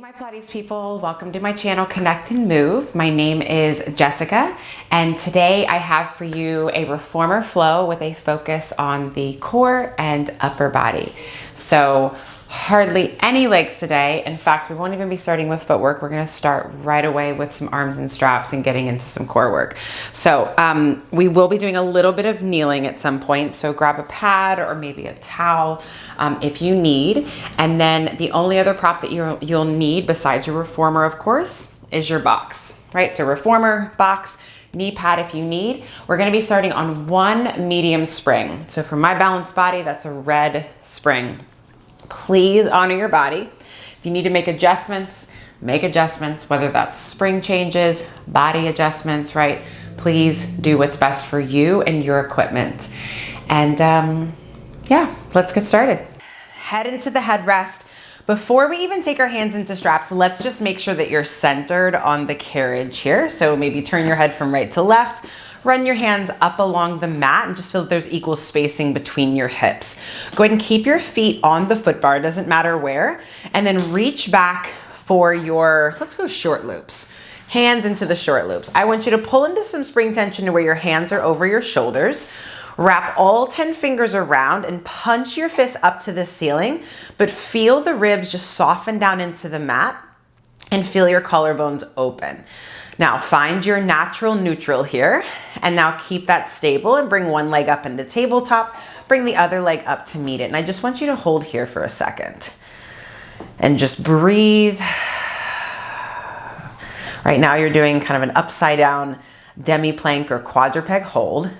My Pilates people, welcome to my channel Connect and Move. My name is Jessica, and today I have for you a reformer flow with a focus on the core and upper body. So hardly any legs today. In fact, we won't even be starting with footwork. We're going to start right away with some arms and straps and getting into some core work. So we will be doing a little bit of kneeling at some point. So grab a pad or maybe a towel if you need. And then the only other prop that you'll need besides your reformer, of course, is your box, right? So reformer, box, knee pad if you need. We're going to be starting on one medium spring. So for my balanced body, that's a red spring. Please honor your body. If you need to make adjustments, whether that's spring changes, body adjustments, right? Please do what's best for you and your equipment. And yeah, let's get started. Head into the headrest. Before we even take our hands into straps, let's just make sure that you're centered on the carriage here. So maybe turn your head from right to left. Run your hands up along the mat and just feel that there's equal spacing between your hips. Go ahead and keep your feet on the foot bar, doesn't matter where, and then reach back for your, let's go short loops. Hands into the short loops. I want you to pull into some spring tension to where your hands are over your shoulders. Wrap all 10 fingers around and punch your fists up to the ceiling, but feel the ribs just soften down into the mat and feel your collarbones open. Now find your natural neutral here, and now keep that stable and bring one leg up into tabletop, bring the other leg up to meet it. And I just want you to hold here for a second and just breathe. Right now you're doing kind of an upside down demi-plank or quadruped hold.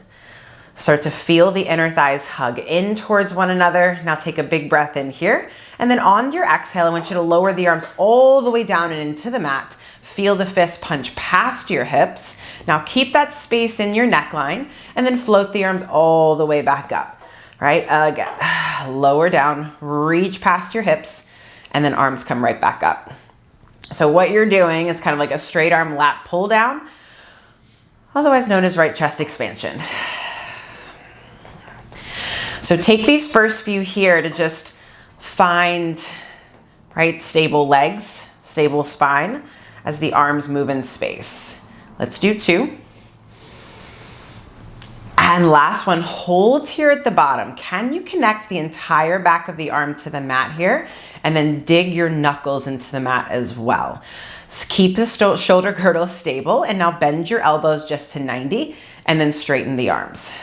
Start to feel the inner thighs hug in towards one another. Now take a big breath in here. And then on your exhale, I want you to lower the arms all the way down and into the mat. Feel the fist punch past your hips. Now keep that space in your neckline and then float the arms all the way back up, right? Again, lower down, reach past your hips, and then arms come right back up. So what you're doing is kind of like a straight arm lat pull down, otherwise known as right chest expansion. So take these first few here to just find, right, stable legs, stable spine as the arms move in space. Let's do 2. And last one, hold here at the bottom. Can you connect the entire back of the arm to the mat here? And then dig your knuckles into the mat as well. So keep the shoulder girdle stable, and now bend your elbows just to 90 and then straighten the arms.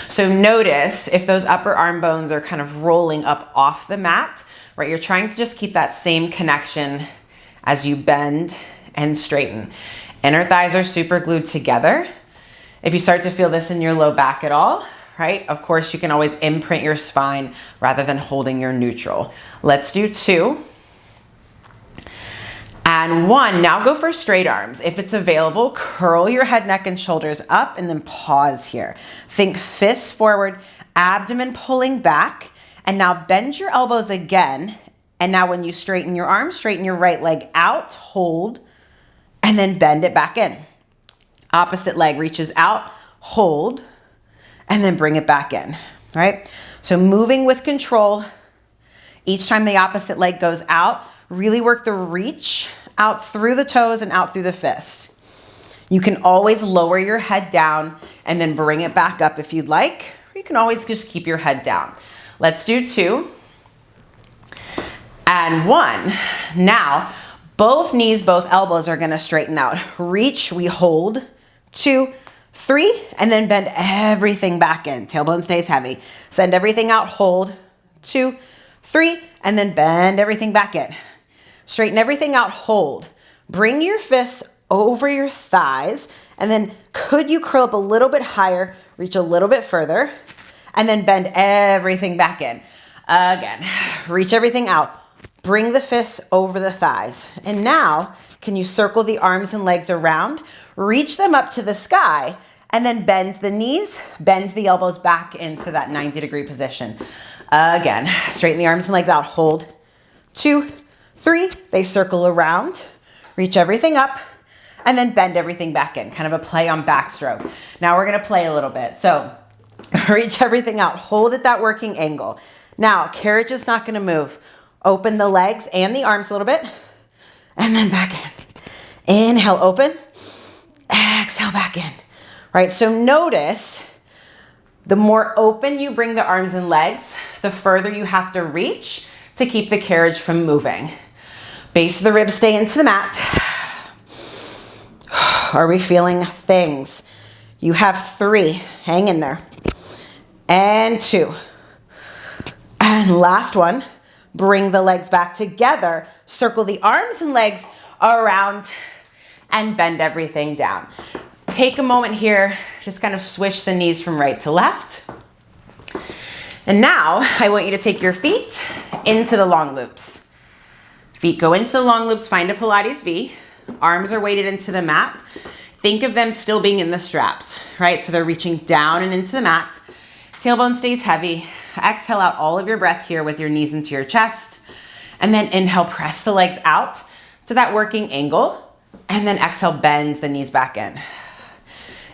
So notice if those upper arm bones are kind of rolling up off the mat, right? You're trying to just keep that same connection as you bend and straighten. Inner thighs are super glued together. If you start to feel this in your low back at all, right? Of course, you can always imprint your spine rather than holding your neutral. Let's do 2. And 1, now go for straight arms. If it's available, curl your head, neck, and shoulders up and then pause here. Think fists forward, abdomen pulling back, and now bend your elbows again. And now when you straighten your arms, straighten your right leg out, hold, and then bend it back in. Opposite leg reaches out, hold, and then bring it back in, right? So moving with control. Each time the opposite leg goes out, really work the reach out through the toes and out through the fist. You can always lower your head down and then bring it back up if you'd like, or you can always just keep your head down. Let's do 2 and 1. Now, both knees, both elbows are gonna straighten out. Reach, we hold, 2, 3, and then bend everything back in. Tailbone stays heavy. Send everything out, hold, 2, 3, and then bend everything back in. Straighten everything out, hold. Bring your fists over your thighs, and then could you curl up a little bit higher, reach a little bit further, and then bend everything back in. Again, reach everything out. Bring the fists over the thighs. And now, can you circle the arms and legs around, reach them up to the sky, and then bend the knees, bend the elbows back into that 90-degree position. Again, straighten the arms and legs out, hold, 2, 3, they circle around, reach everything up, and then bend everything back in, kind of a play on backstroke. Now we're gonna play a little bit. So reach everything out, hold at that working angle. Now, carriage is not gonna move. Open the legs and the arms a little bit. And then back in. Inhale, open. Exhale, back in. Right, so notice the more open you bring the arms and legs, the further you have to reach to keep the carriage from moving. Base of the ribs stay into the mat. Are we feeling things? You have 3. Hang in there. And 2. And last one. Bring the legs back together. Circle the arms and legs around and bend everything down. Take a moment here. Just kind of swish the knees from right to left. And now I want you to take your feet into the long loops. Feet go into the long loops. Find a Pilates V. Arms are weighted into the mat. Think of them still being in the straps, right? So they're reaching down and into the mat. Tailbone stays heavy. Exhale out all of your breath here with your knees into your chest. And then inhale, press the legs out to that working angle. And then exhale, bend the knees back in.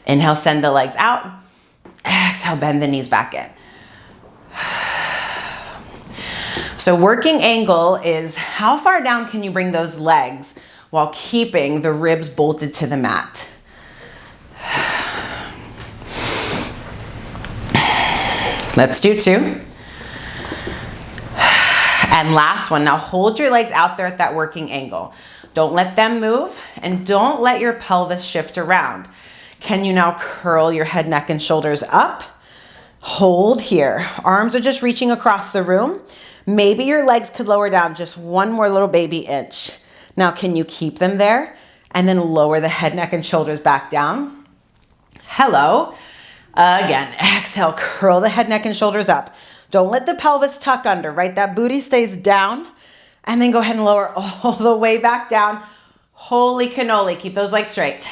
Inhale, send the legs out. Exhale, bend the knees back in. So working angle is how far down can you bring those legs while keeping the ribs bolted to the mat. Let's do 2. And last one. Now hold your legs out there at that working angle. Don't let them move and don't let your pelvis shift around. Can you now curl your head, neck, and shoulders up? Hold here. Arms are just reaching across the room. Maybe your legs could lower down just one more little baby inch. Now can you keep them there and then lower the head, neck, and shoulders back down? Hello. Again, exhale, curl the head, neck, and shoulders up. Don't let the pelvis tuck under, right? That booty stays down. And then go ahead and lower all the way back down. Holy cannoli, keep those legs straight.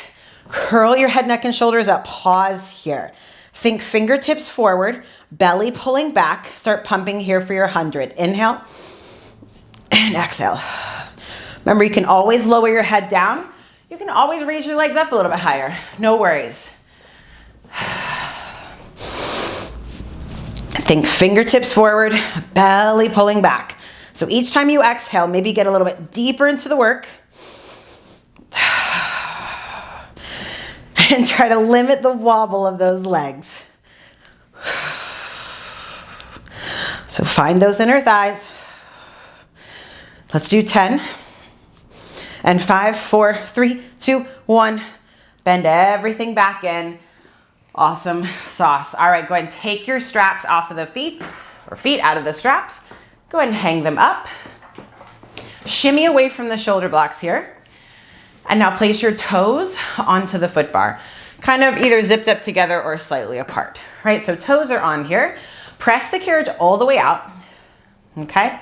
Curl your head, neck, and shoulders up. Pause here. Think fingertips forward, belly pulling back. Start pumping here for your 100. Inhale and exhale. Remember, you can always lower your head down. You can always raise your legs up a little bit higher. No worries. Think fingertips forward, belly pulling back. So each time you exhale, maybe get a little bit deeper into the work. And try to limit the wobble of those legs. So find those inner thighs. Let's do 10. And 5, 4, 3, 2, 1. Bend everything back in. Awesome sauce. All right, go ahead and take your straps off of the feet, or feet out of the straps. Go ahead and hang them up. Shimmy away from the shoulder blocks here. And now place your toes onto the foot bar. Kind of either zipped up together or slightly apart, right? So toes are on here. Press the carriage all the way out, okay?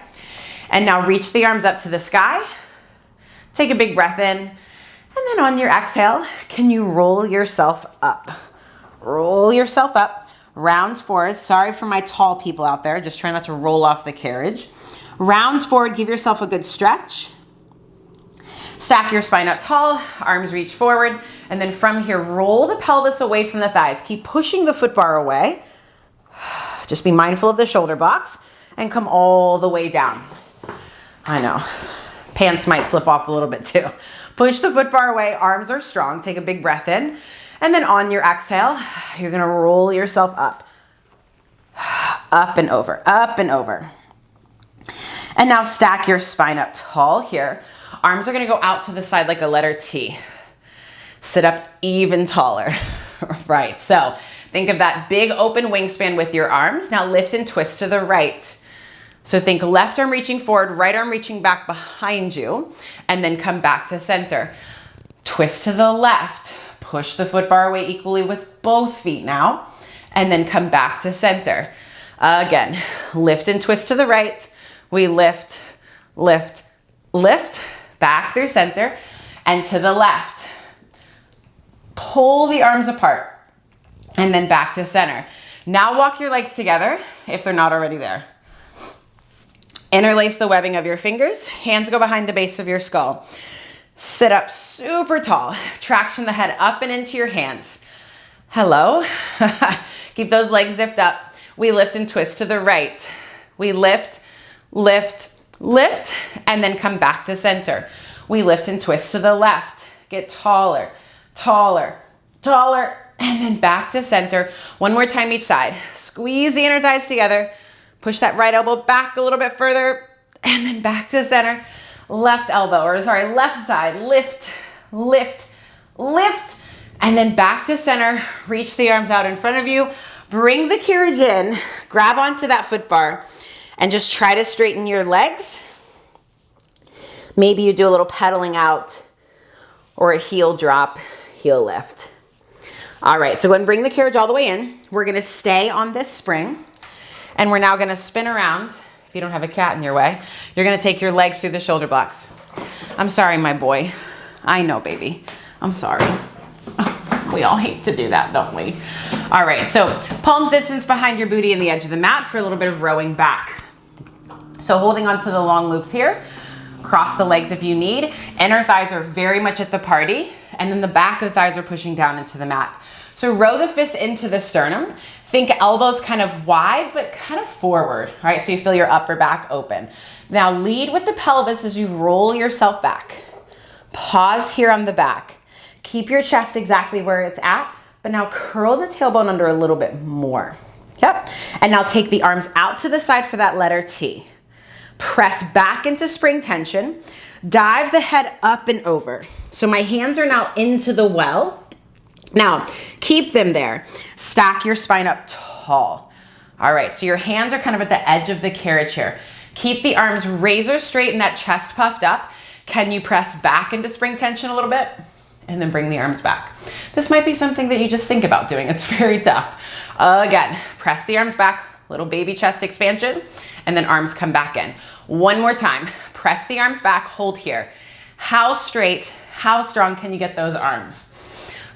And now reach the arms up to the sky. Take a big breath in. And then on your exhale, can you roll yourself up? Roll yourself up. Rounds forward. Sorry for my tall people out there. Just try not to roll off the carriage. Rounds forward. Give yourself a good stretch. Stack your spine up tall. Arms reach forward. And then from here, roll the pelvis away from the thighs. Keep pushing the foot bar away. Just be mindful of the shoulder blocks and come all the way down. I know. Pants might slip off a little bit too. Push the foot bar away. Arms are strong. Take a big breath in. And then on your exhale, you're gonna roll yourself up. Up and over, up and over. And now stack your spine up tall here. Arms are gonna go out to the side like a letter T. Sit up even taller. Right, so think of that big open wingspan with your arms. Now lift and twist to the right. So think left arm reaching forward, right arm reaching back behind you, and then come back to center. Twist to the left. Push the foot bar away equally with both feet now, and then come back to center. Again, lift and twist to the right. We lift, lift, lift, back through center, and to the left. Pull the arms apart, and then back to center. Now walk your legs together if they're not already there. Interlace the webbing of your fingers. Hands go behind the base of your skull. Sit up super tall. Traction the head up and into your hands. Hello. Keep those legs zipped up. We lift and twist to the right. We lift, lift, lift, and then come back to center. We lift and twist to the left. Get taller, taller, taller, and then back to center. One more time each side. Squeeze the inner thighs together. Push that right elbow back a little bit further, and then back to center. Left elbow, or sorry, left side. Lift, lift, lift, and then back to center. Reach the arms out in front of you. Bring the carriage in. Grab onto that foot bar and just try to straighten your legs. Maybe you do a little pedaling out or a heel drop, heel lift. All right, so go ahead and bring the carriage all the way in. We're gonna stay on this spring, and we're now gonna spin around. If you don't have a cat in your way, you're gonna take your legs through the shoulder blocks. I'm sorry, my boy. I know, baby. I'm sorry. We all hate to do that, don't we? All right, so palms distance behind your booty and the edge of the mat for a little bit of rowing back. So holding onto the long loops here, cross the legs if you need. Inner thighs are very much at the party, and then the back of the thighs are pushing down into the mat. So row the fists into the sternum. Think elbows kind of wide, but kind of forward, all right? So you feel your upper back open. Now lead with the pelvis as you roll yourself back. Pause here on the back. Keep your chest exactly where it's at, but now curl the tailbone under a little bit more. Yep, and now take the arms out to the side for that letter T. Press back into spring tension. Dive the head up and over. So my hands are now into the well. Now, keep them there. Stack your spine up tall. All right, so your hands are kind of at the edge of the carriage here. Keep the arms razor straight and that chest puffed up. Can you press back into spring tension a little bit? And then bring the arms back. This might be something that you just think about doing. It's very tough. Again, press the arms back, little baby chest expansion, and then arms come back in. One more time. Press the arms back, hold here. How straight, how strong can you get those arms?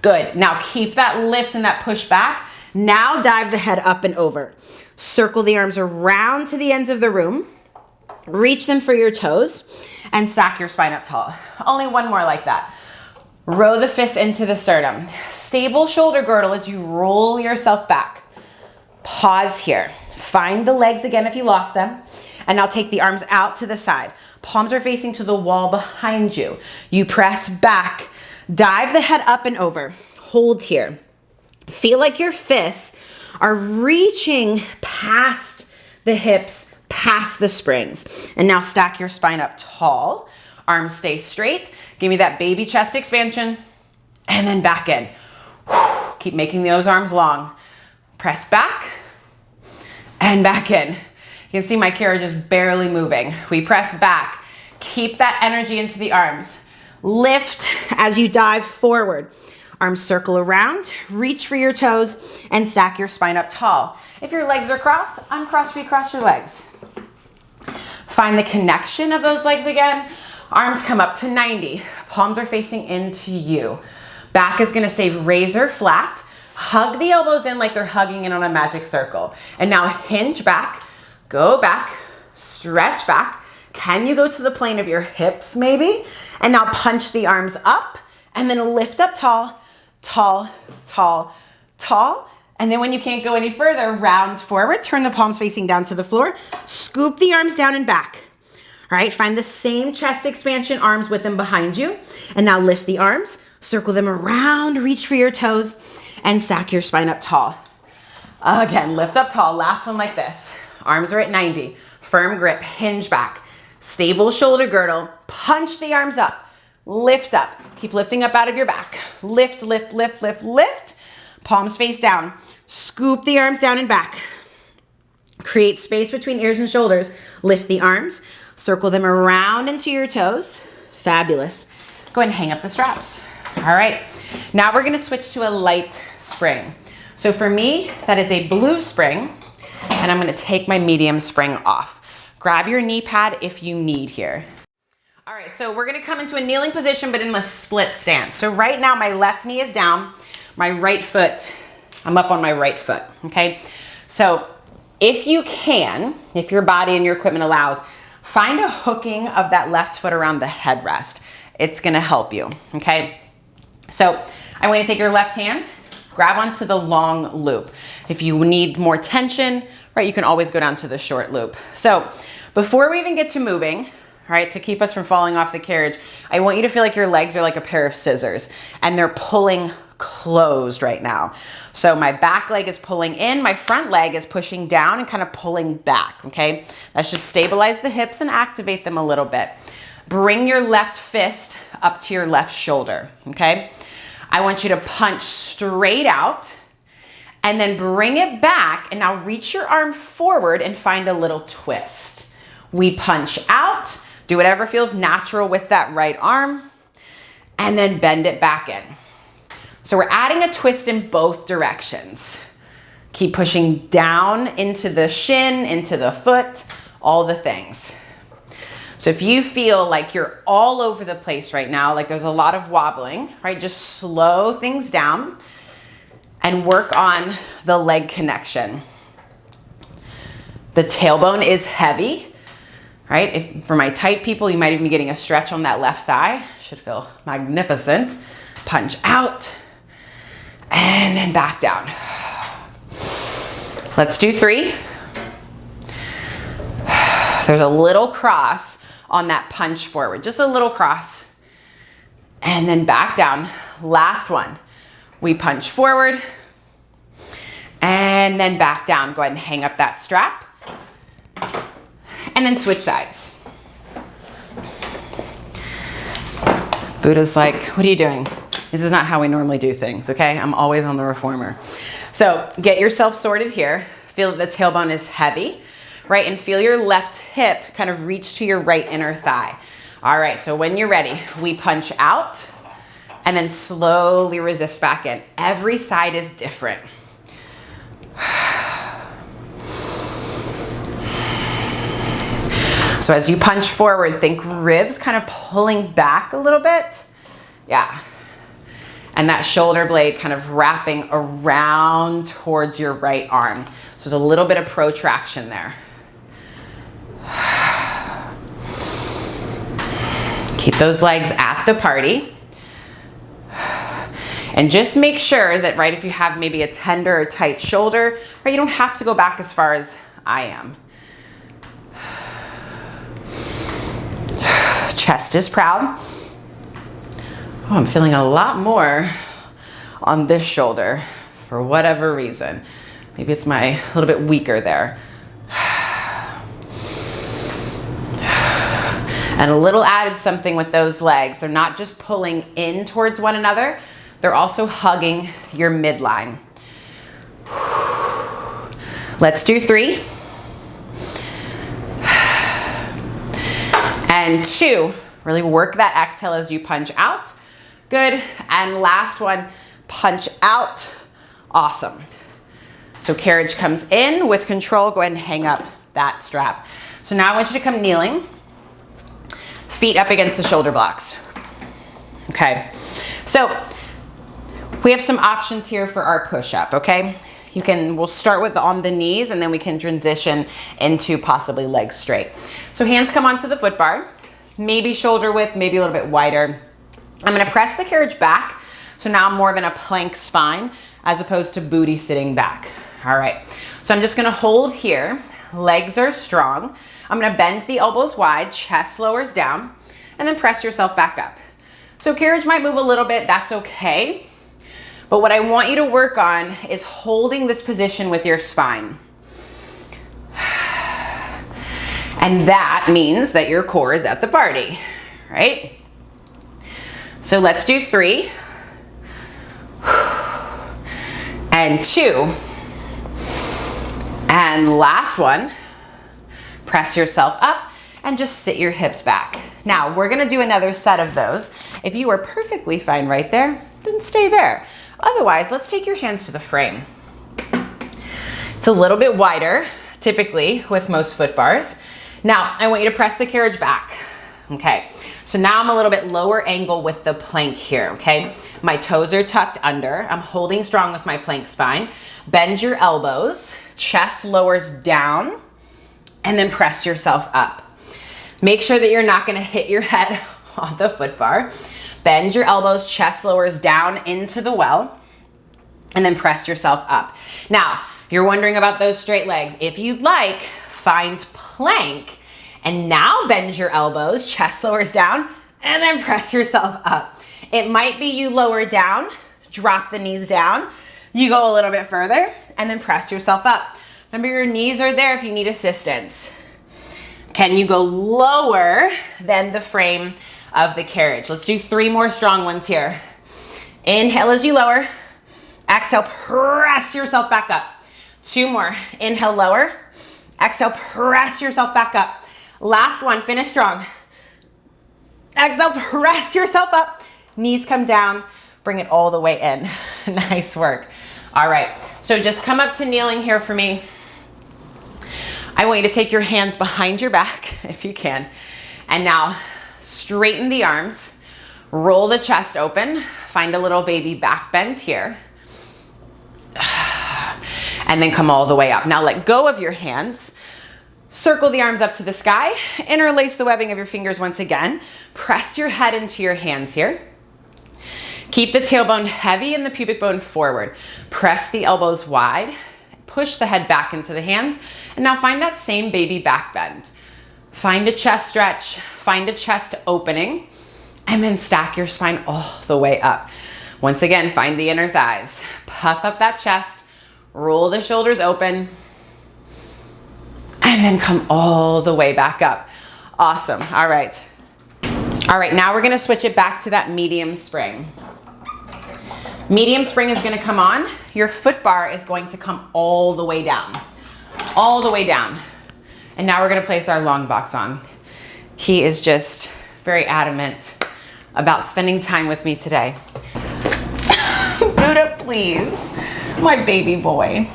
Good. Now keep that lift and that push back. Now dive the head up and over. Circle the arms around to the ends of the room. Reach them for your toes and stack your spine up tall. Only one more like that. Row the fists into the sternum. Stable shoulder girdle as you roll yourself back. Pause here. Find the legs again if you lost them. And now take the arms out to the side. Palms are facing to the wall behind you. You press back. Dive the head up and over. Hold here. Feel like your fists are reaching past the hips, past the springs. And now stack your spine up tall. Arms stay straight. Give me that baby chest expansion. And then back in. Keep making those arms long. Press back and back in. You can see my carriage is barely moving. We press back. Keep that energy into the arms. Lift as you dive forward. Arms circle around, reach for your toes, and stack your spine up tall. If your legs are crossed, uncross, recross your legs. Find the connection of those legs again. Arms come up to 90. Palms are facing into you. Back is gonna stay razor flat. Hug the elbows in like they're hugging in on a magic circle. And now hinge back, go back, stretch back. Can you go to the plane of your hips maybe? And now punch the arms up and then lift up tall, tall, tall, tall. And then when you can't go any further, round forward, turn the palms facing down to the floor, scoop the arms down and back. All right, find the same chest expansion, arms with them behind you. And now lift the arms, circle them around, reach for your toes, and stack your spine up tall. Again, lift up tall, last one like this. Arms are at 90, firm grip, hinge back, stable shoulder girdle, punch the arms up, lift up. Keep lifting up out of your back. Lift, lift, lift, lift, lift. Palms face down. Scoop the arms down and back. Create space between ears and shoulders. Lift the arms. Circle them around into your toes. Fabulous. Go ahead and hang up the straps. All right. Now we're going to switch to a light spring. So for me, that is a blue spring, and I'm going to take my medium spring off. Grab your knee pad if you need here. All right, so we're gonna come into a kneeling position, but in a split stance. So right now, my left knee is down, my right foot, I'm up on my right foot, okay? So if you can, if your body and your equipment allows, find a hooking of that left foot around the headrest. It's gonna help you, okay? So I'm gonna take your left hand, grab onto the long loop. If you need more tension, right, you can always go down to the short loop. So Before we even get to moving, all right, to keep us from falling off the carriage, I want you to feel like your legs are like a pair of scissors and they're pulling closed right now. So my back leg is pulling in, my front leg is pushing down and kind of pulling back, okay? That should stabilize the hips and activate them a little bit. Bring your left fist up to your left shoulder, okay? I want you to punch straight out and then bring it back, and now reach your arm forward and find a little twist. We punch out, do whatever feels natural with that right arm, and then bend it back in. So we're adding a twist in both directions. Keep pushing down into the shin, into the foot, all the things. So if you feel like you're all over the place right now, like there's a lot of wobbling, right? Just slow things down and work on the leg connection. The tailbone is heavy, right? For my tight people, you might even be getting a stretch on that left thigh. Should feel magnificent. Punch out and then back down. Let's do 3. There's a little cross on that punch forward, just a little cross, and then back down. Last one. We punch forward and then back down. Go ahead and hang up that strap and then switch sides. Buddha's like, what are you doing? This is not how we normally do things, okay? I'm always on the reformer. So get yourself sorted here. Feel that the tailbone is heavy, right? And feel your left hip kind of reach to your right inner thigh. All right, so when you're ready, we punch out and then slowly resist back in. Every side is different. So as you punch forward, think ribs kind of pulling back a little bit. Yeah. And that shoulder blade kind of wrapping around towards your right arm. So there's a little bit of protraction there. Keep those legs at the party. And just make sure that, right, if you have maybe a tender or tight shoulder, right, you don't have to go back as far as I am. Chest is proud. Oh, I'm feeling a lot more on this shoulder for whatever reason. Maybe it's a little bit weaker there. And a little added something with those legs. They're not just pulling in towards one another, they're also hugging your midline. Let's do 3. And 2. Really work that exhale as you punch out. Good. And last one, punch out. Awesome. So carriage comes in with control. Go ahead and hang up that strap. So now I want you to come kneeling. Feet up against the shoulder blocks. Okay. So we have some options here for our push-up, okay? We'll start with on the knees and then we can transition into possibly legs straight. So hands come onto the foot bar, maybe shoulder width, maybe a little bit wider. I'm gonna press the carriage back. So now I'm more of in a plank spine as opposed to booty sitting back. All right, so I'm just gonna hold here. Legs are strong. I'm gonna bend the elbows wide, chest lowers down, and then press yourself back up. So carriage might move a little bit, that's okay. But what I want you to work on is holding this position with your spine. And that means that your core is at the party, right? So let's do 3. And 2. And last one. Press yourself up and just sit your hips back. Now we're gonna do another set of those. If you are perfectly fine right there, then stay there. Otherwise, let's take your hands to the frame. It's a little bit wider, typically with most foot bars. Now, I want you to press the carriage back. Okay, so now I'm a little bit lower angle with the plank here, okay? My toes are tucked under. I'm holding strong with my plank spine. Bend your elbows, chest lowers down, and then press yourself up. Make sure that you're not gonna hit your head on the foot bar. Bend your elbows, chest lowers down into the well, and then press yourself up. Now, you're wondering about those straight legs. If you'd like, find plank And now bend your elbows, chest lowers down, and then press yourself up. It might be you lower down, drop the knees down, you go a little bit further, and then press yourself up. Remember, your knees are there if you need assistance. Can you go lower than the frame of the carriage? Let's do 3 more strong ones here. Inhale as you lower. Exhale, press yourself back up. 2 more. Inhale, lower. Exhale, press yourself back up. Last one, finish strong. Exhale, press yourself up. Knees come down, bring it all the way in. Nice work. All right, so just come up to kneeling here for me. I want you to take your hands behind your back if you can. And now straighten the arms, roll the chest open, find a little baby back bend here. And then come all the way up. Now let go of your hands. Circle the arms up to the sky. Interlace the webbing of your fingers once again. Press your head into your hands here. Keep the tailbone heavy and the pubic bone forward. Press the elbows wide. Push the head back into the hands. And now find that same baby back bend. Find a chest stretch. Find a chest opening. And then stack your spine all the way up. Once again, find the inner thighs. Puff up that chest. Roll the shoulders open. And then come all the way back up. Awesome. All right. All right, now we're gonna switch it back to that medium spring. Medium spring is gonna come on. Your foot bar is going to come all the way down. All the way down. And now we're gonna place our long box on. He is just very adamant about spending time with me today. Buddha, please. My baby boy.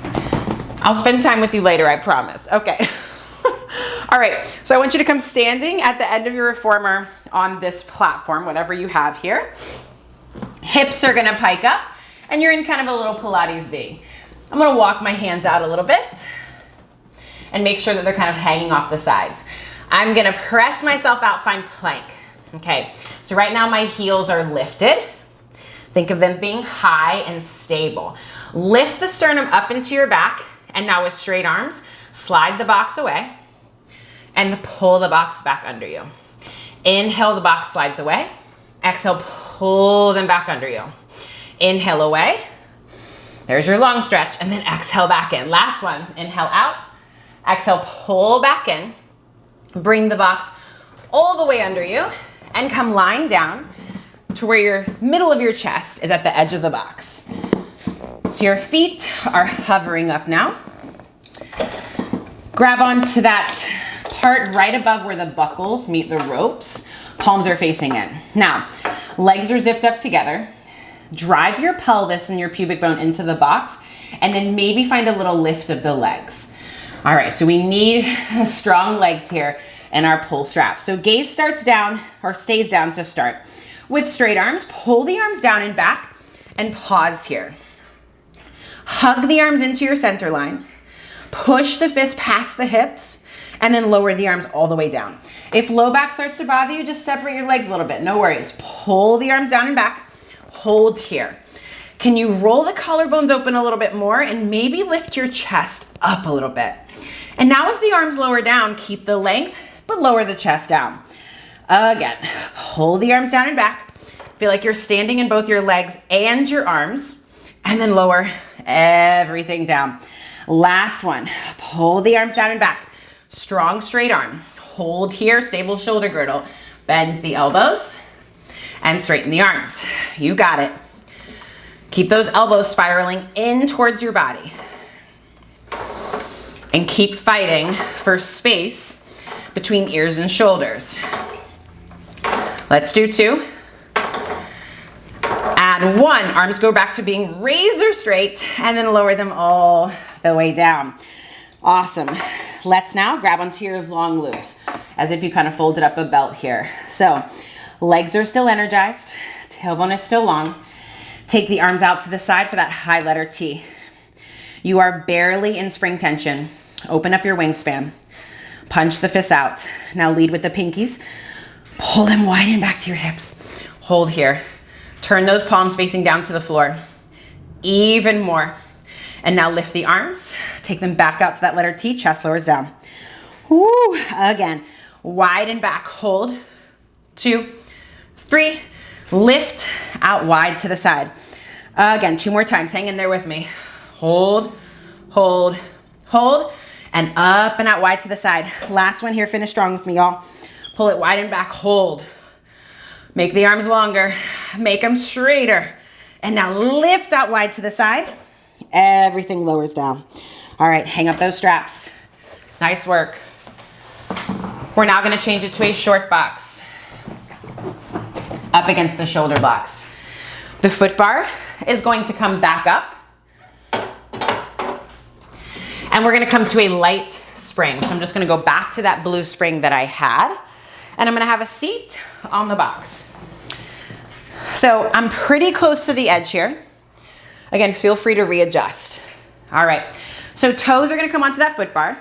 I'll spend time with you later, I promise. Okay. All right, so I want you to come standing at the end of your reformer on this platform, whatever you have here. Hips are gonna pike up, and you're in kind of a little Pilates V. I'm gonna walk my hands out a little bit and make sure that they're kind of hanging off the sides. I'm gonna press myself out, find plank. Okay, so right now my heels are lifted. Think of them being high and stable. Lift the sternum up into your back, and now with straight arms, slide the box away and pull the box back under you. Inhale, the box slides away. Exhale, pull them back under you. Inhale away. There's your long stretch, and then exhale back in. Last one, inhale out. Exhale, pull back in. Bring the box all the way under you and come lying down to where your middle of your chest is at the edge of the box. So your feet are hovering up now. Grab onto that part right above where the buckles meet the ropes. Palms are facing in. Now, legs are zipped up together. Drive your pelvis and your pubic bone into the box, and then maybe find a little lift of the legs. All right, so we need strong legs here in our pull strap. So gaze starts down or stays down to start. With straight arms, pull the arms down and back and pause here. Hug the arms into your center line. Push the fist past the hips and then lower the arms all the way down. If low back starts to bother you, just separate your legs a little bit. No worries. Pull the arms down and back. Hold here. Can you roll the collarbones open a little bit more and maybe lift your chest up a little bit? And now as the arms lower down, keep the length, but lower the chest down. Again, pull the arms down and back. Feel like you're standing in both your legs and your arms, and then lower everything down. Last one, pull the arms down and back. Strong straight arm. Hold here, stable shoulder girdle. Bend the elbows and straighten the arms. You got it. Keep those elbows spiraling in towards your body. And keep fighting for space between ears and shoulders. Let's do 2. Add 1. Arms go back to being razor straight and then lower them all the way down. Awesome. Let's now grab onto your long loops as if you kind of folded up a belt here. So legs are still energized. Tailbone is still long. Take the arms out to the side for that high letter T. You are barely in spring tension. Open up your wingspan. Punch the fists out. Now lead with the pinkies. Pull them wide and back to your hips. Hold here. Turn those palms facing down to the floor. Even more. And now lift the arms. Take them back out to that letter T. Chest lowers down. Woo. Again. widen back, hold, 2, 3, lift, out wide to the side. Again, 2 more times, hang in there with me. Hold, hold, hold, and up and out wide to the side. Last one here, finish strong with me, y'all. Pull it wide and back, hold. Make the arms longer, make them straighter. And now lift out wide to the side. Everything lowers down. All right, hang up those straps. Nice work. We're now gonna change it to a short box. Up against the shoulder blocks. The foot bar is going to come back up. And we're gonna come to a light spring. So I'm just gonna go back to that blue spring that I had. And I'm gonna have a seat on the box. So I'm pretty close to the edge here. Again, feel free to readjust. All right, so toes are gonna come onto that foot bar.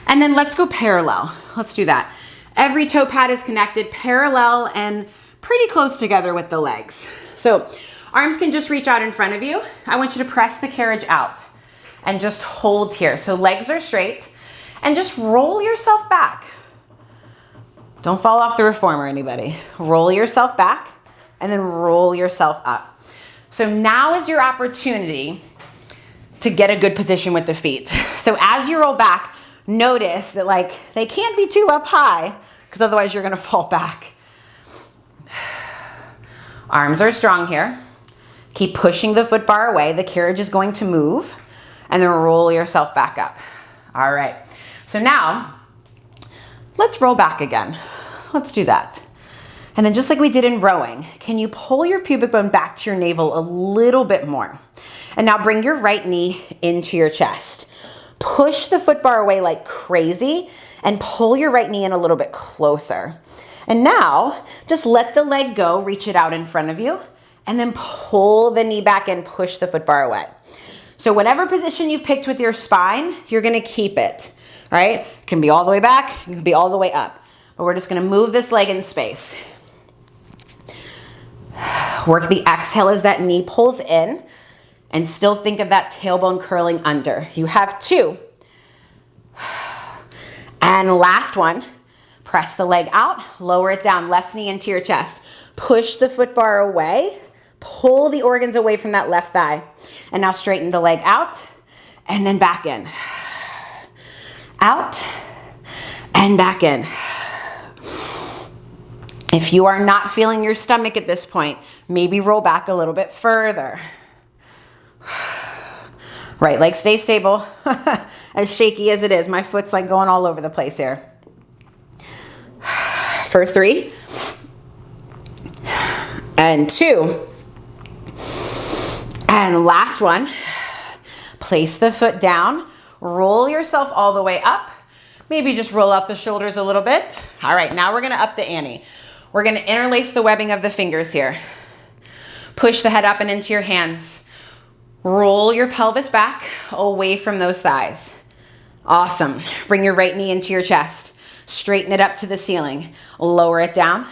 And then let's go parallel. Let's do that. Every toe pad is connected parallel and pretty close together with the legs. So arms can just reach out in front of you. I want you to press the carriage out and just hold here. So legs are straight and just roll yourself back. Don't fall off the reformer, anybody. Roll yourself back and then roll yourself up. So now is your opportunity to get a good position with the feet. So as you roll back, notice that like they can't be too up high because otherwise you're gonna fall back. Arms are strong here. Keep pushing the foot bar away. The carriage is going to move and then roll yourself back up. All right, so now let's roll back again. Let's do that. And then just like we did in rowing, can you pull your pubic bone back to your navel a little bit more? And now bring your right knee into your chest. Push the foot bar away like crazy and pull your right knee in a little bit closer. And now just let the leg go, reach it out in front of you, and then pull the knee back and push the foot bar away. So whatever position you've picked with your spine, you're gonna keep it, right? It can be all the way back, it can be all the way up. But we're just gonna move this leg in space. Work the exhale as that knee pulls in and still think of that tailbone curling under. You have 2. And last one, press the leg out, lower it down, left knee into your chest. Push the foot bar away, pull the organs away from that left thigh. And now straighten the leg out and then back in. Out and back in. If you are not feeling your stomach at this point, maybe roll back a little bit further. Right leg stay stable. As shaky as it is, my foot's like going all over the place here. For 3 and 2 and last one. Place the foot down, roll yourself all the way up. Maybe just roll out the shoulders a little bit. All right, now we're gonna up the ante. We're gonna interlace the webbing of the fingers here. Push the head up and into your hands. Roll your pelvis back away from those thighs. Awesome. Bring your right knee into your chest. Straighten it up to the ceiling. Lower it down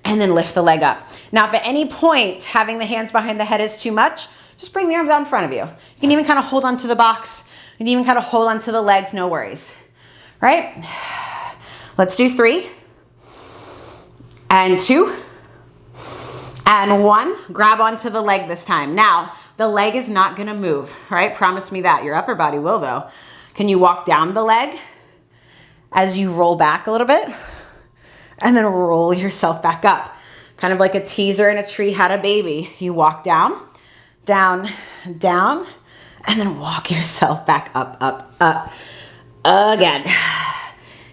and then lift the leg up. Now, if at any point having the hands behind the head is too much, just bring the arms out in front of you. You can even kind of hold onto the box. You can even kind of hold onto the legs, no worries. Right? Let's do 3 and 2 and 1. Grab onto the leg this time. Now, the leg is not gonna move, right? Promise me that. Your upper body will though. Can you walk down the leg as you roll back a little bit? And then roll yourself back up. Kind of like a teaser in a tree had a baby. You walk down, down, down, and then walk yourself back up, up, up. Again.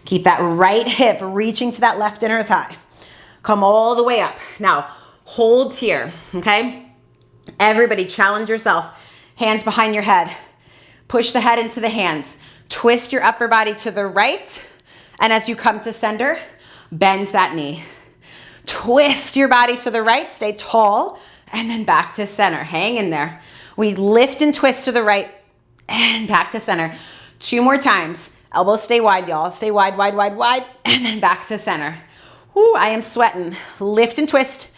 Keep that right hip reaching to that left inner thigh. Come all the way up. Now, hold here, okay? Everybody challenge yourself. Hands behind your head. Push the head into the hands. Twist your upper body to the right. And as you come to center, bend that knee. Twist your body to the right. Stay tall. And then back to center. Hang in there. We lift and twist to the right and back to center. 2 more times. Elbows stay wide, y'all. Stay wide, wide, wide, wide. And then back to center. Woo, I am sweating. Lift and twist.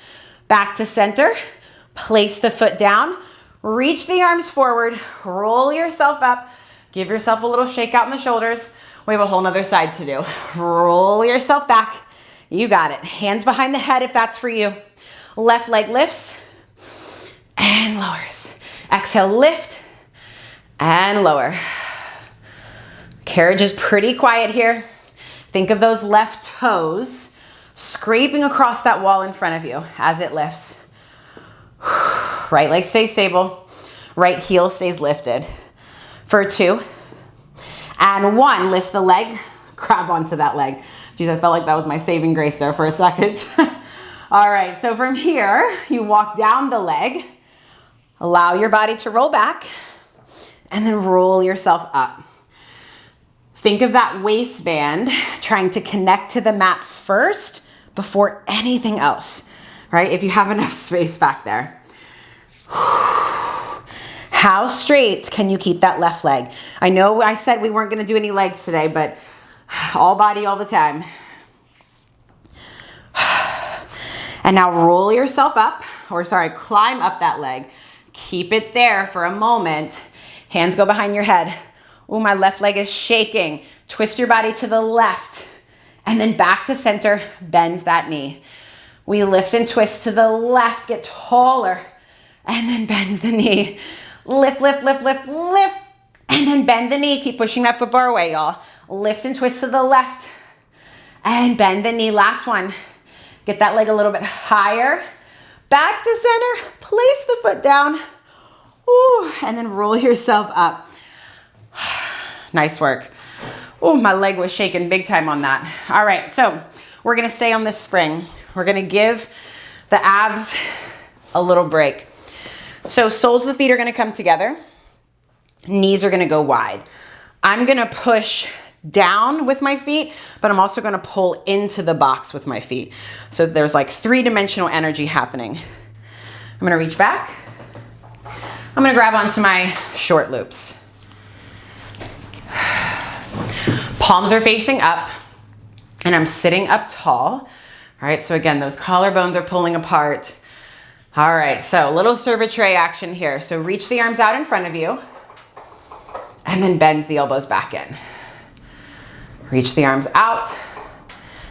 Back to center. Place the foot down. Reach the arms forward. Roll yourself up. Give yourself a little shake out in the shoulders. We have a whole nother side to do. Roll yourself back. You got it. Hands behind the head if that's for you. Left leg lifts and lowers. Exhale, lift and lower. Carriage is pretty quiet here. Think of those left toes scraping across that wall in front of you as it lifts. Right leg stays stable. Right heel stays lifted. For 2 and 1, lift the leg, grab onto that leg. Geez, I felt like that was my saving grace there for a second. All right, so from here, you walk down the leg, allow your body to roll back, and then roll yourself up. Think of that waistband trying to connect to the mat first before anything else, right? If you have enough space back there. How straight can you keep that left leg? I know I said we weren't gonna do any legs today, but all body all the time. And now roll yourself up, climb up that leg. Keep it there for a moment. Hands go behind your head. Ooh, my left leg is shaking. Twist your body to the left and then back to center, bend that knee. We lift and twist to the left, get taller, and then bend the knee. Lift, lift, lift, lift, lift, and then bend the knee. Keep pushing that foot bar away, y'all. Lift and twist to the left and bend the knee. Last one. Get that leg a little bit higher. Back to center, place the foot down. Ooh, and then roll yourself up. Nice work. Oh, my leg was shaking big time on that. All right, so we're gonna stay on this spring. We're gonna give the abs a little break. So soles of the feet are gonna come together. Knees are gonna go wide. I'm gonna push down with my feet, but I'm also gonna pull into the box with my feet. So there's like 3-dimensional energy happening. I'm gonna reach back. I'm gonna grab onto my short loops. Palms are facing up and I'm sitting up tall. All right, so again, those collarbones are pulling apart. All right, so a little cervic-tray action here. So reach the arms out in front of you and then bend the elbows back in. Reach the arms out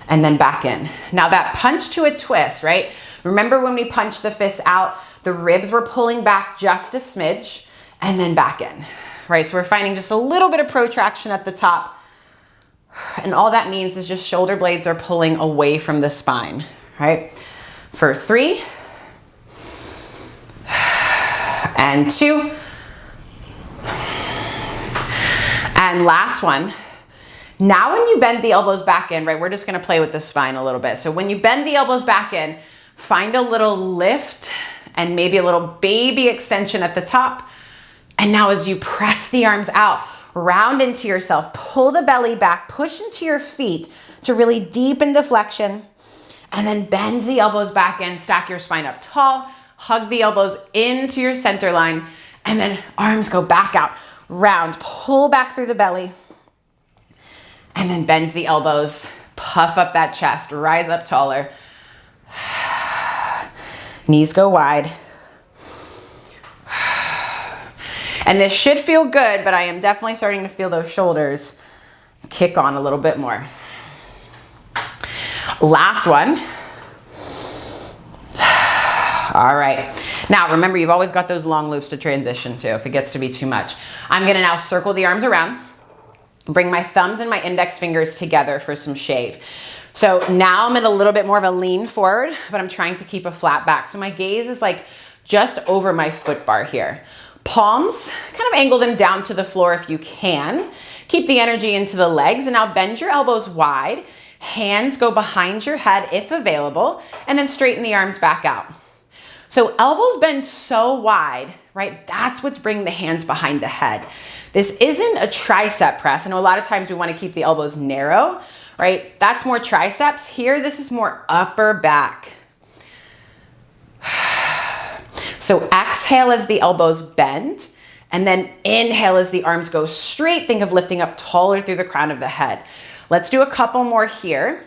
and then back in. Now that punch to a twist, right? Remember when we punched the fists out, the ribs were pulling back just a smidge and then back in, right? So we're finding just a little bit of protraction at the top. And all that means is just shoulder blades are pulling away from the spine, right? For 3 and 2 and last one. Now when you bend the elbows back in, right, we're just gonna play with the spine a little bit. So when you bend the elbows back in, find a little lift and maybe a little baby extension at the top. And now as you press the arms out, round into yourself, pull the belly back, push into your feet to really deepen the flexion, and then bend the elbows back in, stack your spine up tall, hug the elbows into your center line, and then arms go back out, round, pull back through the belly, and then bend the elbows, puff up that chest, rise up taller. Knees go wide. And this should feel good, but I am definitely starting to feel those shoulders kick on a little bit more. Last one. All right. Now, remember, you've always got those long loops to transition to if it gets to be too much. I'm gonna now circle the arms around, bring my thumbs and my index fingers together for some shave. So now I'm in a little bit more of a lean forward, but I'm trying to keep a flat back. So my gaze is like just over my foot bar here. Palms, kind of angle them down to the floor if you can. Keep the energy into the legs, and now bend your elbows wide. Hands go behind your head if available, and then straighten the arms back out. So elbows bend so wide, right? That's what's bringing the hands behind the head. This isn't a tricep press. I know a lot of times we want to keep the elbows narrow, right? That's more triceps. Here, this is more upper back. So exhale as the elbows bend, and then inhale as the arms go straight. Think of lifting up taller through the crown of the head. Let's do a couple more here.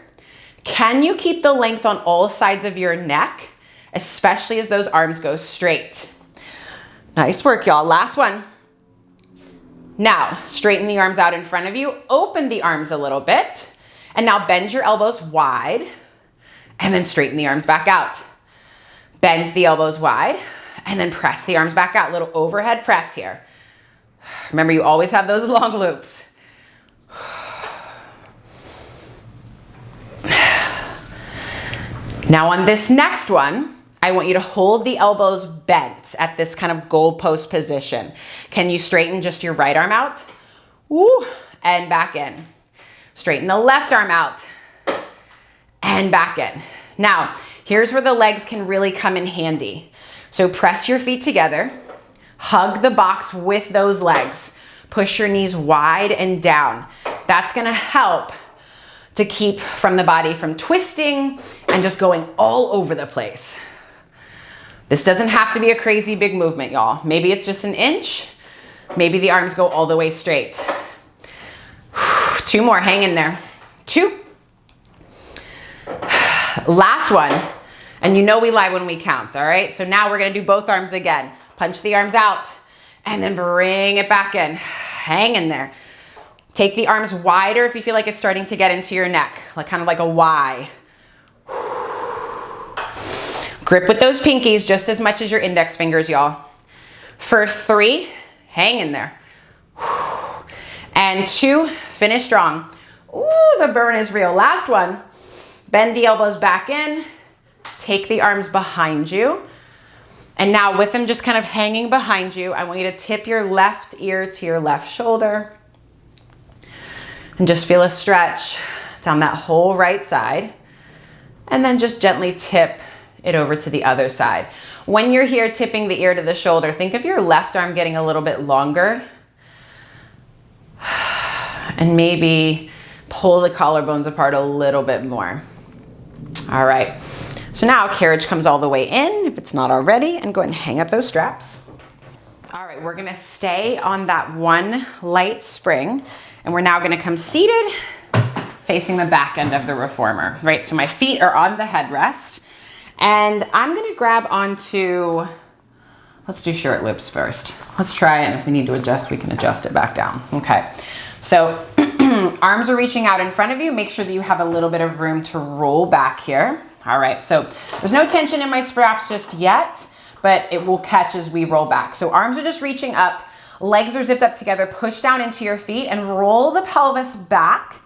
Can you keep the length on all sides of your neck, especially as those arms go straight? Nice work, y'all. Last one. Now, straighten the arms out in front of you, open the arms a little bit, and now bend your elbows wide, and then straighten the arms back out. Bend the elbows wide, and then press the arms back out. Little overhead press here. Remember, you always have those long loops. Now on this next one, I want you to hold the elbows bent at this kind of goalpost position. Can you straighten just your right arm out? Woo, and back in. Straighten the left arm out and back in. Now, here's where the legs can really come in handy. So press your feet together, hug the box with those legs. Push your knees wide and down. That's gonna help to keep from the body from twisting and just going all over the place. This doesn't have to be a crazy big movement, y'all. Maybe it's just an inch. Maybe the arms go all the way straight. 2 more, hang in there. 2. Last one. And you know we lie when we count, all right? So now we're gonna do both arms again. Punch the arms out and then bring it back in. Hang in there. Take the arms wider if you feel like it's starting to get into your neck, like kind of like a Y. Grip with those pinkies just as much as your index fingers, y'all. For 3, hang in there. And 2, finish strong. Ooh, the burn is real. Last one. Bend the elbows back in. Take the arms behind you. And now with them just kind of hanging behind you, I want you to tip your left ear to your left shoulder. And just feel a stretch down that whole right side. And then just gently tip it over to the other side. When you're here tipping the ear to the shoulder, think of your left arm getting a little bit longer. And maybe pull the collarbones apart a little bit more. All right. So now carriage comes all the way in, if it's not already, and go ahead and hang up those straps. All right, we're gonna stay on that one light spring, and we're now gonna come seated, facing the back end of the reformer, right? So my feet are on the headrest, and I'm gonna grab onto, let's do short loops first. Let's try it, and if we need to adjust, we can adjust it back down. Okay, so arms are reaching out in front of you. Make sure that you have a little bit of room to roll back here. All right, so there's no tension in my straps just yet, but it will catch as we roll back. So arms are just reaching up, legs are zipped up together, push down into your feet and roll the pelvis back,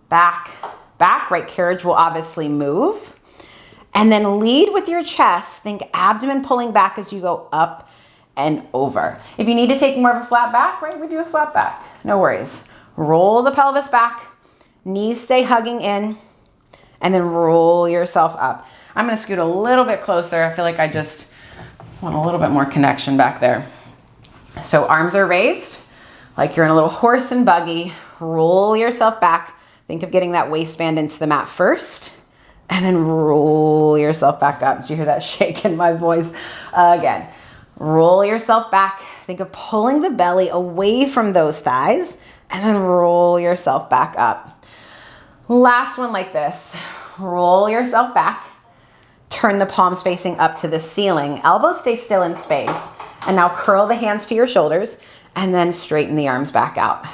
back, back. Right carriage will obviously move. And then lead with your chest. Think abdomen pulling back as you go up and over. If you need to take more of a flat back, right, we do a flat back. No worries. Roll the pelvis back, knees stay hugging in, and then roll yourself up. I'm gonna scoot a little bit closer. I feel like I just want a little bit more connection back there. So arms are raised, like you're in a little horse and buggy. Roll yourself back. Think of getting that waistband into the mat first, and then roll yourself back up. Did you hear that shake in my voice? Again, roll yourself back. Think of pulling the belly away from those thighs, and then roll yourself back up. Last one like this. Roll yourself back. Turn the palms facing up to the ceiling. Elbows stay still in space. And now curl the hands to your shoulders and then straighten the arms back out.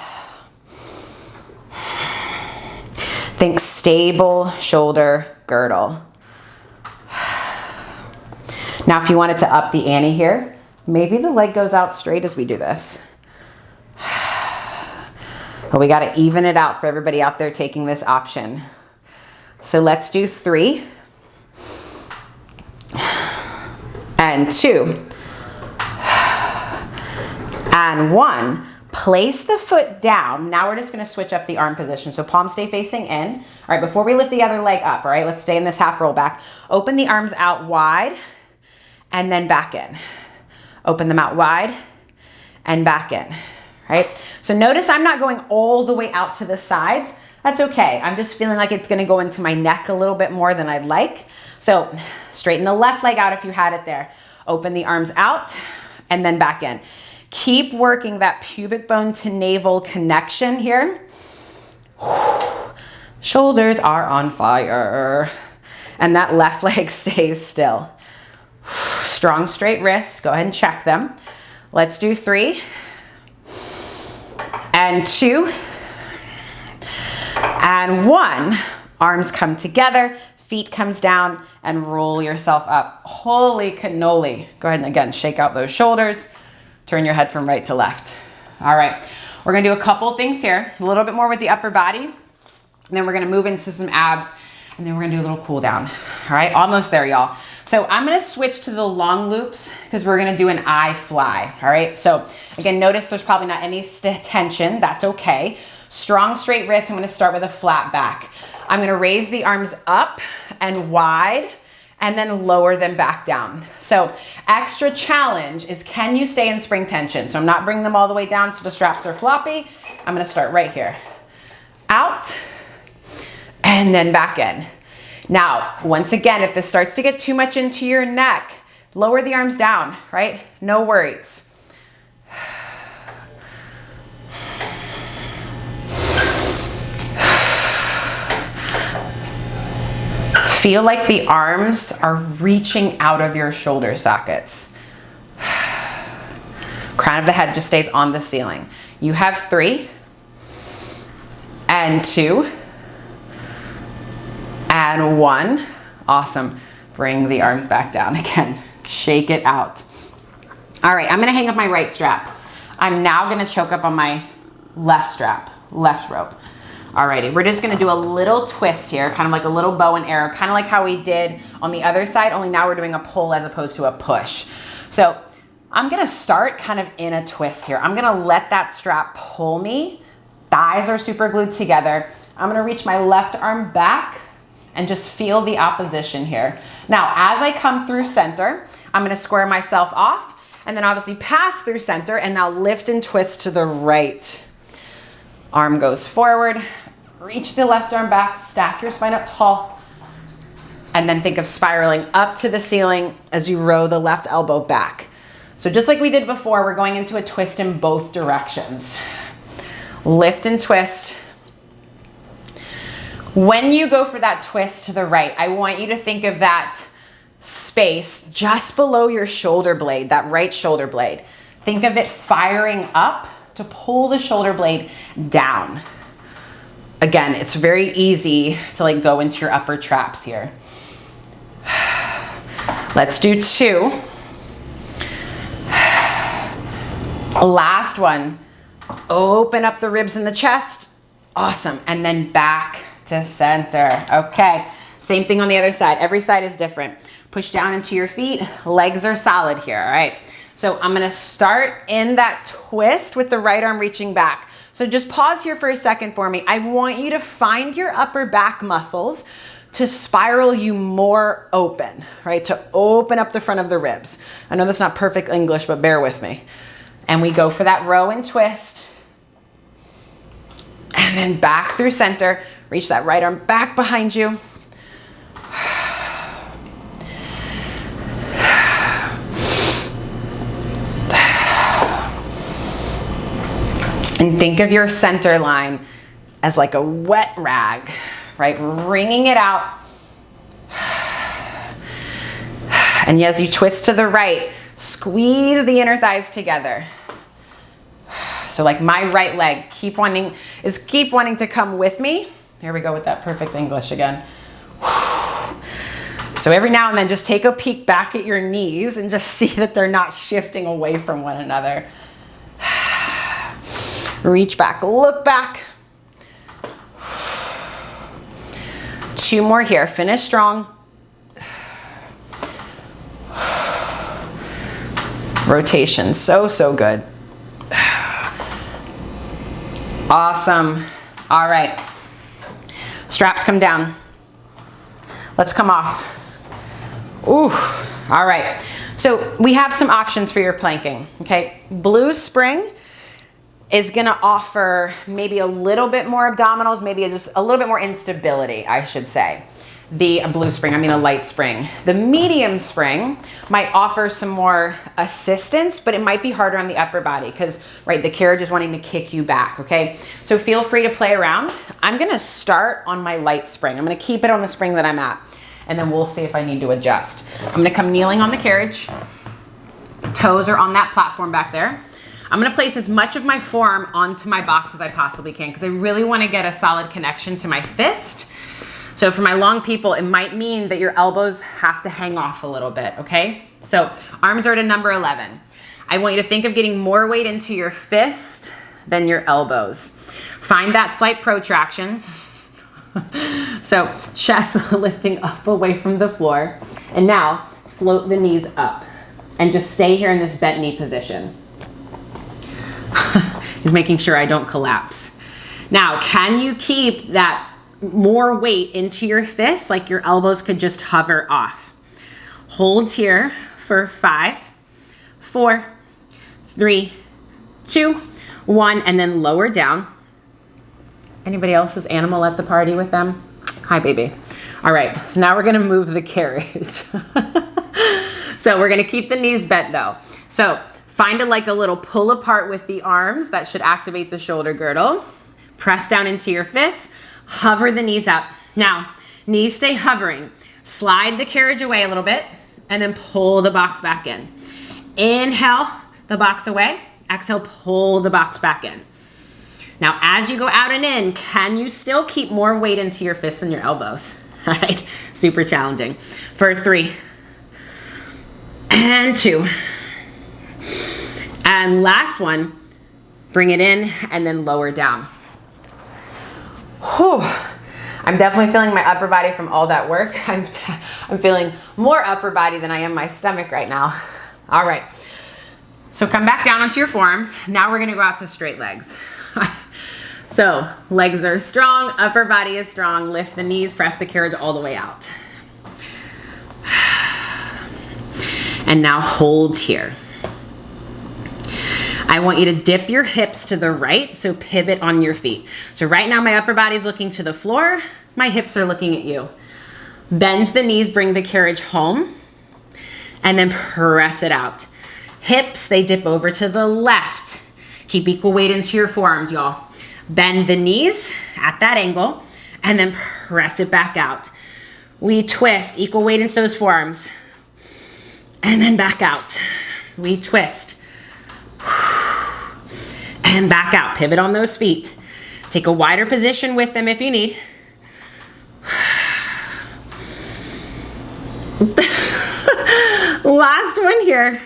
Think stable shoulder girdle. Now if you wanted to up the ante here, maybe the leg goes out straight as we do this. But we gotta even it out for everybody out there taking this option. So let's do 3 and 2 and 1. Place the foot down. Now we're just gonna switch up the arm position. So palms stay facing in. All right, before we lift the other leg up, all right, let's stay in this half roll back. Open the arms out wide and then back in. Open them out wide and back in. Right? So notice I'm not going all the way out to the sides. That's okay. I'm just feeling like it's gonna go into my neck a little bit more than I'd like. So straighten the left leg out if you had it there. Open the arms out and then back in. Keep working that pubic bone to navel connection here. Shoulders are on fire. And that left leg stays still. Strong straight wrists, go ahead and check them. Let's do 3 and 2, and 1. Arms come together, feet comes down, and roll yourself up. Holy cannoli. Go ahead and again, shake out those shoulders. Turn your head from right to left. All right, we're gonna do a couple things here. A little bit more with the upper body, and then we're gonna move into some abs, and then we're gonna do a little cool down. All right, almost there, y'all. So I'm gonna switch to the long loops because we're gonna do an I fly, all right? So again, notice there's probably not any tension, that's okay. Strong straight wrists, I'm gonna start with a flat back. I'm gonna raise the arms up and wide, and then lower them back down. So extra challenge is, can you stay in spring tension? So I'm not bringing them all the way down so the straps are floppy. I'm gonna start right here. Out, and then back in. Now, once again, if this starts to get too much into your neck, lower the arms down, right? No worries. Feel like the arms are reaching out of your shoulder sockets. Crown of the head just stays on the ceiling. You have 3, and 2, and 1. Awesome. Bring the arms back down again. Shake it out. All right, I'm gonna hang up my right strap. I'm now gonna choke up on my left strap, left rope. Alrighty, we're just gonna do a little twist here, kind of like a little bow and arrow, kind of like how we did on the other side, only now we're doing a pull as opposed to a push. So I'm gonna start kind of in a twist here. I'm gonna let that strap pull me. Thighs are super glued together. I'm gonna reach my left arm back and just feel the opposition here. Now, as I come through center, I'm gonna square myself off and then obviously pass through center and now lift and twist to the right. Arm goes forward, reach the left arm back, stack your spine up tall, and then think of spiraling up to the ceiling as you row the left elbow back. So just like we did before, we're going into a twist in both directions. Lift and twist. When you go for that twist to the right, I want you to think of that space just below your shoulder blade, that right shoulder blade. Think of it firing up to pull the shoulder blade down. Again, it's very easy to like go into your upper traps here. Let's do 2. Last one. Open up the ribs in the chest. Awesome. And then back to center. Okay. Same thing on the other side. Every side is different. Push down into your feet. Legs are solid here. All right. So I'm going to start in that twist with the right arm reaching back. So just pause here for a second for me. I want you to find your upper back muscles to spiral you more open, right? To open up the front of the ribs. I know that's not perfect English, but bear with me. And we go for that row and twist. And then back through center. Reach that right arm back behind you. And think of your center line as like a wet rag, right? Wringing it out. And as you twist to the right, squeeze the inner thighs together. So like my right leg, keep wanting to come with me. There we go with that perfect English again. So every now and then just take a peek back at your knees and just see that they're not shifting away from one another. Reach back, look back. 2 more here, finish strong. Rotation, so good. Awesome. All right. Straps come down. Let's come off. Ooh, all right. So we have some options for your planking, okay? Blue spring is gonna offer maybe a little bit more abdominals, maybe just a little bit more instability, I should say. The blue spring, I mean a light spring. The medium spring might offer some more assistance, but it might be harder on the upper body because, right, the carriage is wanting to kick you back, okay? So feel free to play around. I'm gonna start on my light spring. I'm gonna keep it on the spring that I'm at, and then we'll see if I need to adjust. I'm gonna come kneeling on the carriage. Toes are on that platform back there. I'm gonna place as much of my forearm onto my box as I possibly can because I really wanna get a solid connection to my fist. So for my long people, it might mean that your elbows have to hang off a little bit, okay? So arms are at a number 11. I want you to think of getting more weight into your fist than your elbows. Find that slight protraction. So chest lifting up away from the floor. And now float the knees up and just stay here in this bent knee position. He's making sure I don't collapse. Now, can you keep that more weight into your fists, like your elbows could just hover off? Hold here for 5, 4, 3, 2, 1, and then lower down. Anybody else's animal at the party with them? Hi, baby. All right, so now we're gonna move the carriage. So we're gonna keep the knees bent though. So find a little pull apart with the arms. That should activate the shoulder girdle. Press down into your fists, hover the knees up. Now, knees stay hovering. Slide the carriage away a little bit and then pull the box back in. Inhale the box away. Exhale, pull the box back in. Now, as you go out and in, can you still keep more weight into your fists than your elbows? Right? Super challenging. For 3 and 2. And last one, bring it in and then lower down. Whew. I'm definitely feeling my upper body from all that work. I'm feeling more upper body than I am my stomach right now. All right. So come back down onto your forearms. Now we're gonna go out to straight legs. So legs are strong, upper body is strong. Lift the knees, press the carriage all the way out. And now hold here. I want you to dip your hips to the right, so pivot on your feet. So right now my upper body is looking to the floor, my hips are looking at you. Bend the knees, bring the carriage home, and then press it out. Hips, they dip over to the left. Keep equal weight into your forearms, y'all. Bend the knees at that angle, and then press it back out. We twist, equal weight into those forearms, and then back out. We twist, and back out. Pivot on those feet. Take a wider position with them if you need. Last one here.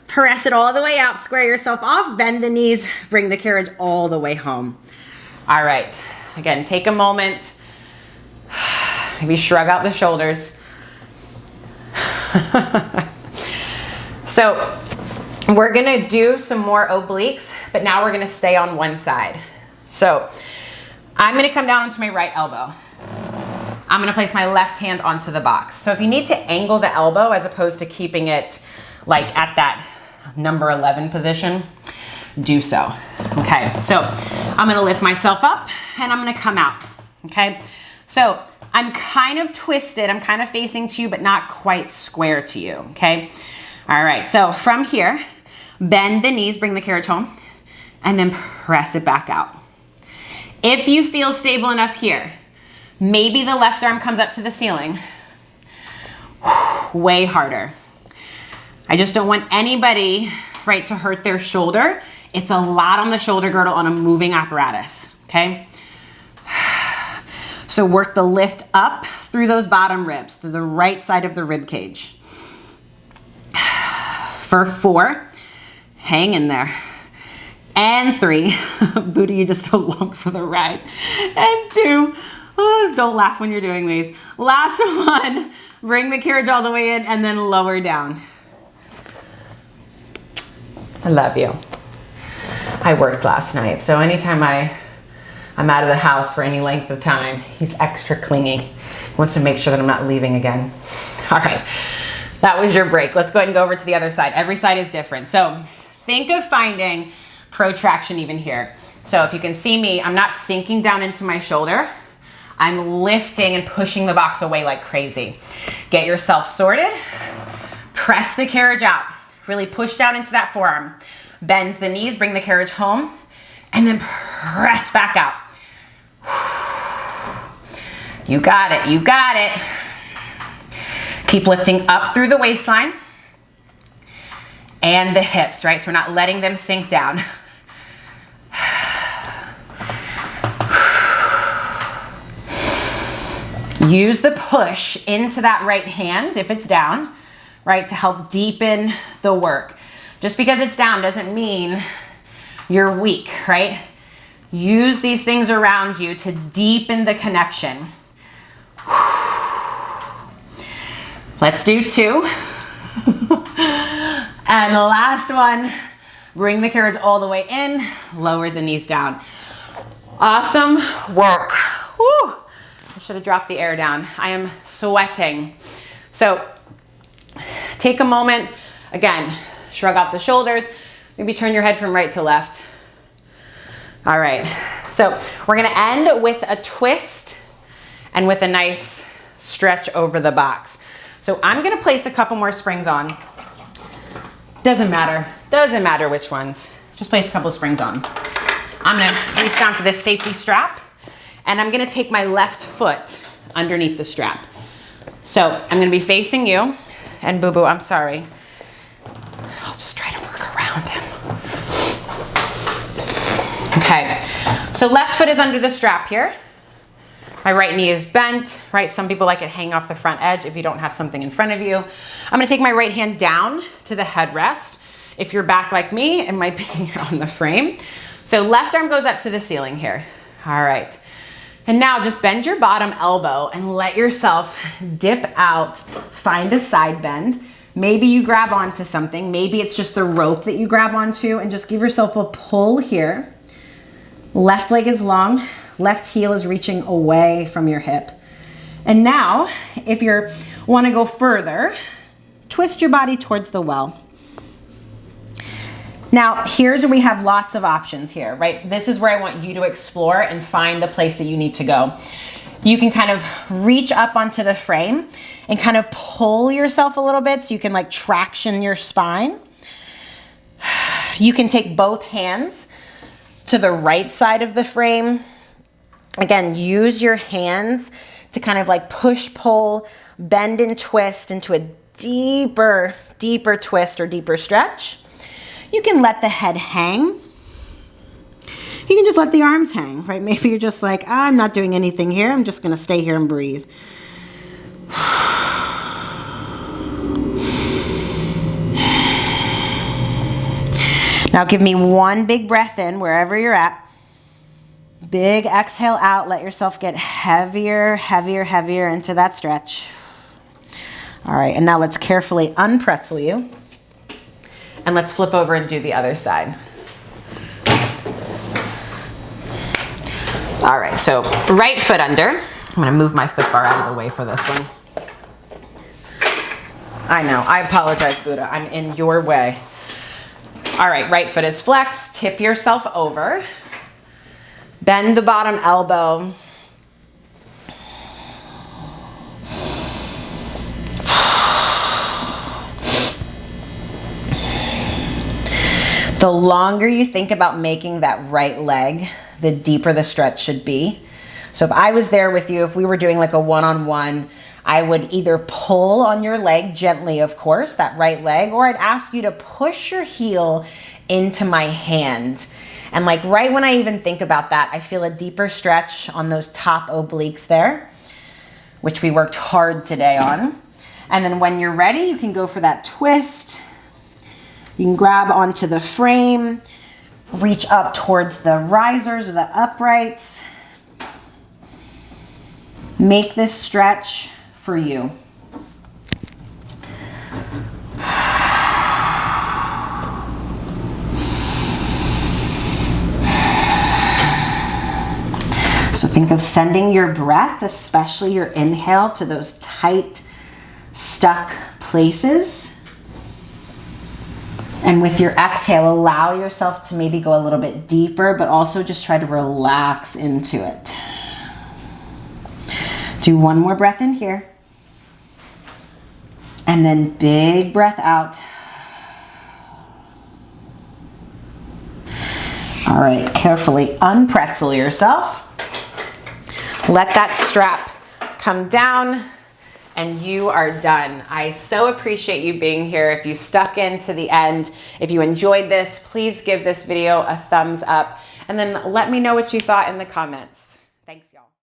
Press it all the way out, square yourself off, bend the knees, bring the carriage all the way home. All right, again, take a moment. Maybe shrug out the shoulders. So we're gonna do some more obliques, but now we're gonna stay on one side. So I'm gonna come down onto my right elbow. I'm gonna place my left hand onto the box. So if you need to angle the elbow as opposed to keeping it like at that number 11 position, do so. Okay, so I'm gonna lift myself up and I'm gonna come out, okay? So I'm kind of twisted, I'm kind of facing to you, but not quite square to you, okay? All right, so from here, bend the knees, bring the carriage home, and then press it back out. If you feel stable enough here, maybe the left arm comes up to the ceiling. Way harder. I just don't want anybody, right, to hurt their shoulder. It's a lot on the shoulder girdle on a moving apparatus, okay? So work the lift up through those bottom ribs, through the right side of the rib cage. For 4, hang in there. And 3, booty, you just along for the ride. And 2, oh, don't laugh when you're doing these. Last one, bring the carriage all the way in and then lower down. I love you. I worked last night, so anytime I'm out of the house for any length of time, he's extra clingy. He wants to make sure that I'm not leaving again. All right, that was your break. Let's go ahead and go over to the other side. Every side is different. So think of finding protraction even here. So if you can see me, I'm not sinking down into my shoulder. I'm lifting and pushing the box away like crazy. Get yourself sorted. Press the carriage out. Really push down into that forearm. Bend the knees, bring the carriage home, and then press back out. You got it, you got it. Keep lifting up through the waistline. and the hips, right? So we're not letting them sink down. Use the push into that right hand if it's down, right, to help deepen the work. Just because it's down doesn't mean you're weak, right? Use these things around you to deepen the connection. Let's do 2. And the last one, bring the carriage all the way in, lower the knees down. Awesome work. Woo. I should have dropped the air down. I am sweating. So take a moment, again, shrug up the shoulders, maybe turn your head from right to left. All right, so we're gonna end with a twist and with a nice stretch over the box. So I'm gonna place a couple more springs on. Doesn't matter which ones. Just place a couple springs on. I'm gonna reach down for this safety strap, and I'm gonna take my left foot underneath the strap. So I'm gonna be facing you, and Boo Boo, I'm sorry. I'll just try to work around him. Okay, so left foot is under the strap here. My right knee is bent, right? Some people like it hang off the front edge if you don't have something in front of you. I'm gonna take my right hand down to the headrest. If you're back like me, it might be on the frame. So left arm goes up to the ceiling here. All right. And now just bend your bottom elbow and let yourself dip out, find a side bend. Maybe you grab onto something. Maybe it's just the rope that you grab onto, and just give yourself a pull here. Left leg is long. Left heel is reaching away from your hip. And now, if you want to go further, twist your body towards the well. Now, here's where we have lots of options here, right? This is where I want you to explore and find the place that you need to go. You can kind of reach up onto the frame and kind of pull yourself a little bit so you can like traction your spine. You can take both hands to the right side of the frame. Again, use your hands to kind of like push, pull, bend and twist into a deeper twist or deeper stretch. You can let the head hang. You can just let the arms hang, right? Maybe you're just like, I'm not doing anything here. I'm just gonna stay here and breathe. Now give me one big breath in wherever you're at. Big exhale out, let yourself get heavier, heavier, heavier into that stretch. All right, and now let's carefully unpretzel you. And let's flip over and do the other side. All right, so right foot under. I'm gonna move my foot bar out of the way for this one. I know, I apologize, Buddha, I'm in your way. All right, right foot is flexed, tip yourself over. Bend the bottom elbow. The longer you think about making that right leg, the deeper the stretch should be. So if I was there with you, if we were doing like a one-on-one, I would either pull on your leg gently, of course, that right leg, or I'd ask you to push your heel into my hand. And like right when I even think about that, I feel a deeper stretch on those top obliques there, which we worked hard today on. And then when you're ready, you can go for that twist. You can grab onto the frame, reach up towards the risers or the uprights. Make this stretch for you. So think of sending your breath, especially your inhale, to those tight, stuck places. And with your exhale, allow yourself to maybe go a little bit deeper, but also just try to relax into it. Do one more breath in here. And then big breath out. All right, carefully unpretzel yourself. Let that strap come down and you are done. I so appreciate you being here. If you stuck in to the end, if you enjoyed this, please give this video a thumbs up and then let me know what you thought in the comments. Thanks, y'all.